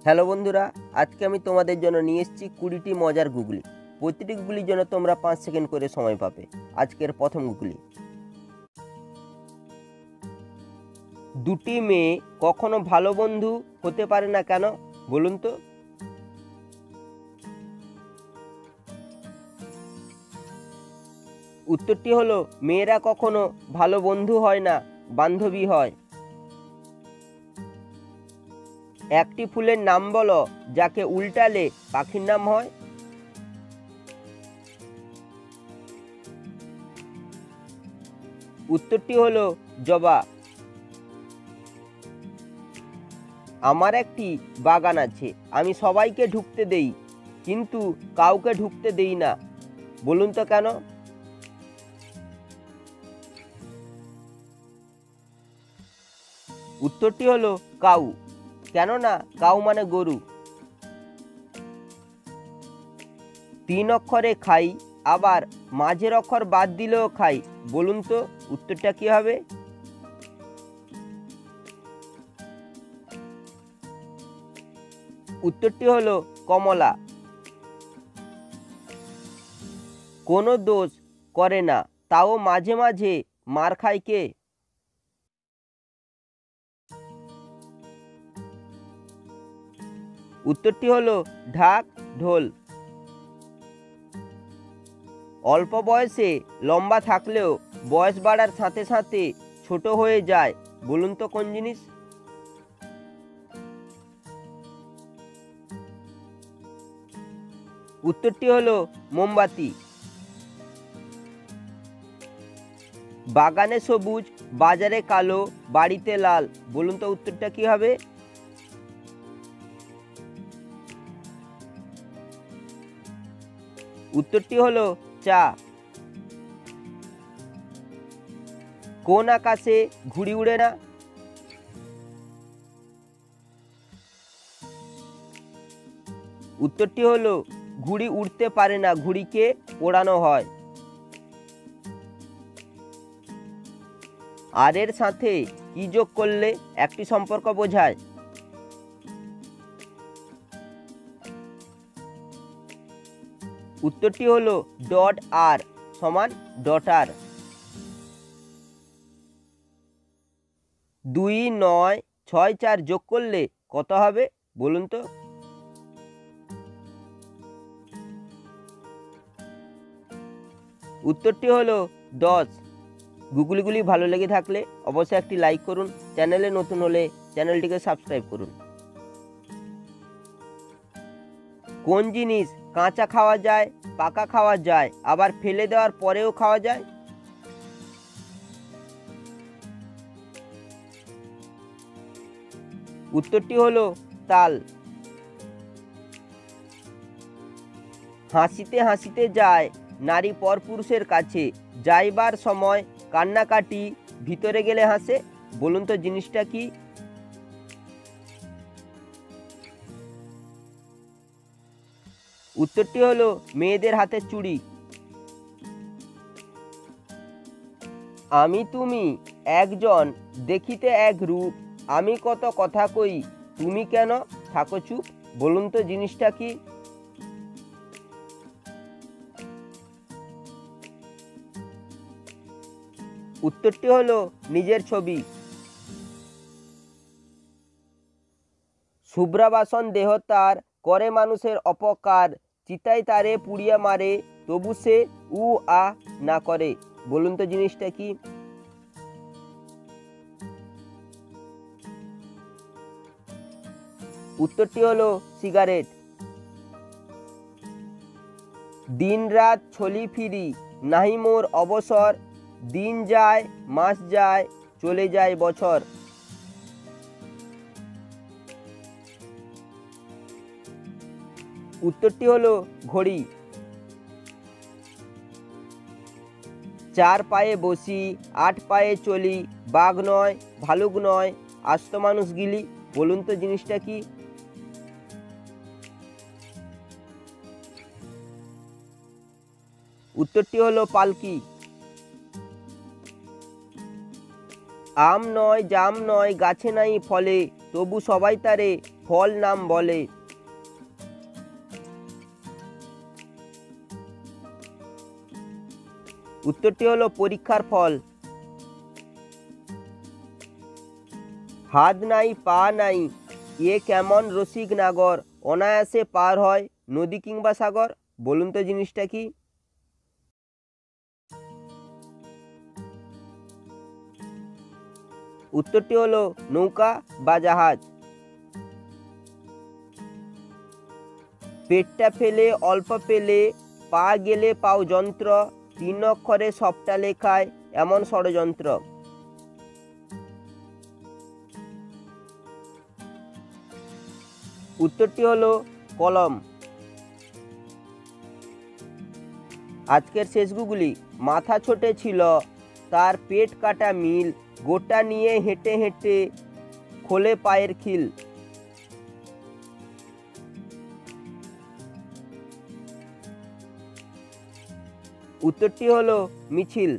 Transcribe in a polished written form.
Hello বন্ধুরা, আজকে আমি তোমাদের জন্য নিয়ে এসেছি 20টি মজার গুগলি। প্রতিটি গুগলির জন্য তোমরা 5 সেকেন্ড করে সময় পাবে। আজকের প্রথম গুগলি, দুটি মেয়ে কখনো ভালো বন্ধু হতে পারে না কেন? বলুন তো। উত্তরটি হলো মেয়েরা কখনো ভালো বন্ধু হয় না, বান্ধবী হয়। একটি ফুলের নাম বলো যাকে উল্টালে পাখির নাম হয়। উত্তরটি হলো জবা। আমার একটি বাগান আছে, আমি সবাইকে ঢুকতে দেই কিন্তু কাউকে ঢুকতে দেই না। বলুন তো কেন? উত্তরটি হলো কাউ। কেননা কাউ মানে গরু। 3 অক্ষরে খাই, আবার মাঝের অক্ষর বাদ দিলেও খাই। বলুন তো উত্তরটা কি হবে? উত্তরটি হলো কমলা। কোনো দোষ করে না, তাও মাঝে মাঝে মার খায় কে? উত্তরটি হলো ঢাক ঢোল। অল্প বয়সে লম্বা থাকলেও বয়স বাড়ার সাথে সাথে ছোট হয়ে যায়। বলুন তো কোন জিনিস? উত্তরটি হলো মোমবাতি। বাগানে সবুজ, বাজারে কালো, বাড়িতে লাল। বলুন তো উত্তরটা কি হবে? উত্তরটি হলো চা। কোন আকাশে ঘুড়ি উড়ে না? উত্তরটি হলো ঘুড়ি উড়তে পারে না, ঘুড়িকে ওড়ানো হয়। আর এর সাথে কি যোগ করলে একটি সম্পর্ক বোঝায়? উত্তরটি হলো ডট আর সমান ডটার। 2, 9, 6, 4 যোগ করলে কত হবে? বলুন তো। উত্তরটি হলো 10। গুগলিগুলি ভালো লেগে থাকলে অবশ্যই একটি লাইক করুন, চ্যানেলে নতুন হলে চ্যানেলটিকে সাবস্ক্রাইব করুন। কোন জিনিস কাঁচা খাওয়া যায়, পাকা খাওয়া যায়, আবার ফেলে দেওয়ার পরেও খাওয়া যায়? উত্তরটি হলো তাল। হাসিতে হাসিতে যায় নারী পরপুরুষের কাছে, যাইবার সময় কান্নাকাটি, ভিতরে গেলে হাসে। বলুন তো জিনিসটা কি? উত্তরটি হলো মেয়েদের হাতের চুড়ি। আমি তুমি একজন, দেখিতে এক রূপ, আমি কত কথা কই, তুমি কেন থাকো চুপ। বলুন তো জিনিসটা কি? উত্তরটি হলো নিজের ছবি। শুভ্রাবাসন দেহ তার, করে মানুষের অপকার, চিতায় তারে পুড়িয়া মারে, তবু সে উ আ না করে। বলুন তো জিনিসটা কি? উত্তরটি হলো সিগারেট। দিন রাত ছলি ফিরি, নাহি মোর অবসর, দিন যায় মাস যায়, চলে যায় বছর। উত্তরটি হলো ঘড়ি। 4 পায়ে বসি, 8 পায়ে চলি, বাঘ নয় ভালুক নয়, আস্ত মানুষ গিলি। বলুন তো জিনিসটা কি? উত্তরটি হলো পালকি। আম নয় জাম নয়, গাছে নাই ফলে, তবু সবাই তারে ফল নাম বলে? উত্তরটি হলো পরীক্ষার ফল। হাত নাই পা নাই, এ কেমন রসিক নাগর, অনায়াসে পার হয় নদী কিংবা সাগর? বলুন তো জিনিসটা কি? উত্তরটি হলো নৌকা বা জাহাজ। পেটটা ফেলে অল্প পেলে, পা গেলে পাও যন্ত্র, 3 অক্ষরে সবটা লেখায় এমন ষড়যন্ত্র। উত্তরটি হলো কলম। আজকের শেষ গুগলি। মাথা ছোটে ছিল, তার পেট কাটা মিল, গোটা নিয়ে হেঁটে হেঁটে খোলে পায়ের খিল। উত্তরটি হলো মিছিল।